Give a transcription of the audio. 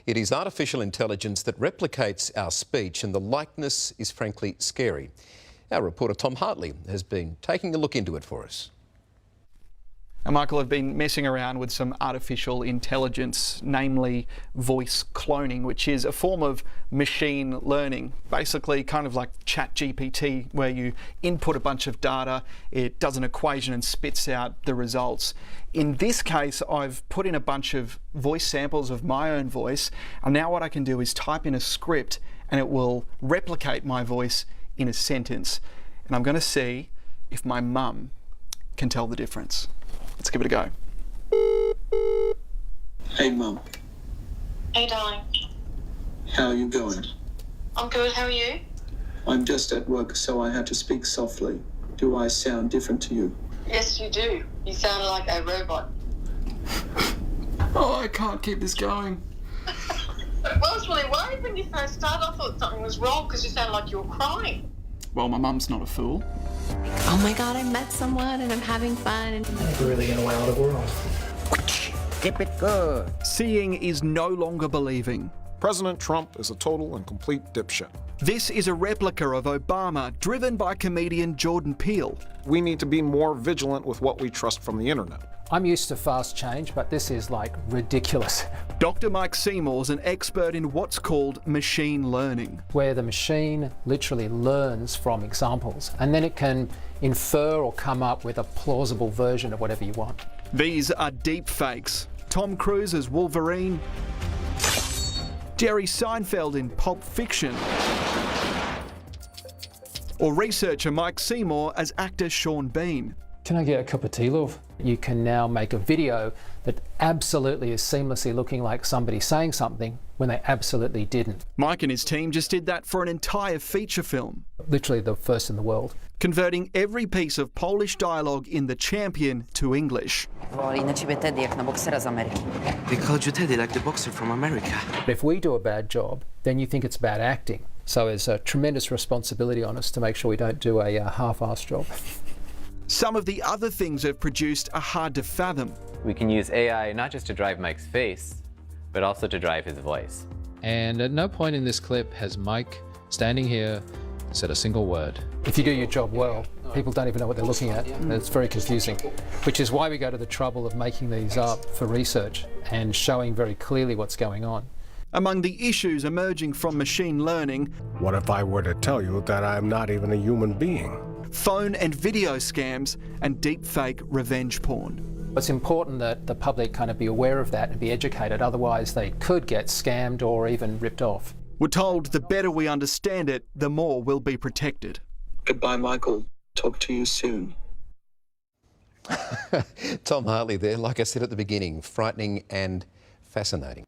It is artificial intelligence that replicates our speech, and the likeness is frankly scary. Our reporter Tom Hartley has been taking a look into it for us. And Michael, I've been messing around with some artificial intelligence, namely voice cloning, which is a form of machine learning, basically kind of like ChatGPT, where you input a bunch of data, it does an equation and spits out the results. In this case, I've put in a bunch of voice samples of my own voice, and now what I can do is type in a script and it will replicate my voice in a sentence. And I'm going to see if my mum can tell the difference. Let's give it a go. Hey, Mum. Hey, darling. How are you going? I'm good, how are you? I'm just at work, so I had to speak softly. Do I sound different to you? Yes, you do. You sound like a robot. Oh, I can't keep this going. I was really worried when you first started. I thought something was wrong because you sounded like you were crying. Well, my mum's not a fool. Oh my God, I met someone and I'm having fun. And really gonna wow the world. Keep it good. Seeing is no longer believing. President Trump is a total and complete dipshit. This is a replica of Obama, driven by comedian Jordan Peele. We need to be more vigilant with what we trust from the internet. I'm used to fast change, but this is like ridiculous. Dr. Mike Seymour's an expert in what's called machine learning, Where the machine literally learns from examples and then it can infer or come up with a plausible version of whatever you want. These are deep fakes. Tom Cruise as Wolverine, Jerry Seinfeld in Pulp Fiction, or researcher Mike Seymour as actor Sean Bean. Can I get a cup of tea, love? You can now make a video that absolutely is seamlessly looking like somebody saying something when they absolutely didn't. Mike and his team just did that for an entire feature film, Literally the first in the world. converting every piece of Polish dialogue in The Champion to English. Na ciebie Teddy jak na boksera z Ameryki. They called you Teddy like the boxer from America. But if we do a bad job, then you think it's bad acting. So there's a tremendous responsibility on us to make sure we don't do a half-assed job. Some of the other things they've produced are hard to fathom. We can use AI not just to drive Mike's face, but also to drive his voice. And at no point in this clip has Mike, standing here, said a single word. If you do your job well, people don't even know what they're looking at, and it's very confusing, which is why we go to the trouble of making these up for research and showing very clearly what's going on. Among the issues emerging from machine learning, what if I were to tell you that I'm not even a human being? Phone and video scams, and deepfake revenge porn. It's important that the public kind of be aware of that and be educated, otherwise they could get scammed or even ripped off. We're told the better we understand it, the more we'll be protected. Goodbye, Michael. Talk to you soon. Tom Hartley there, like I said at the beginning, frightening and fascinating.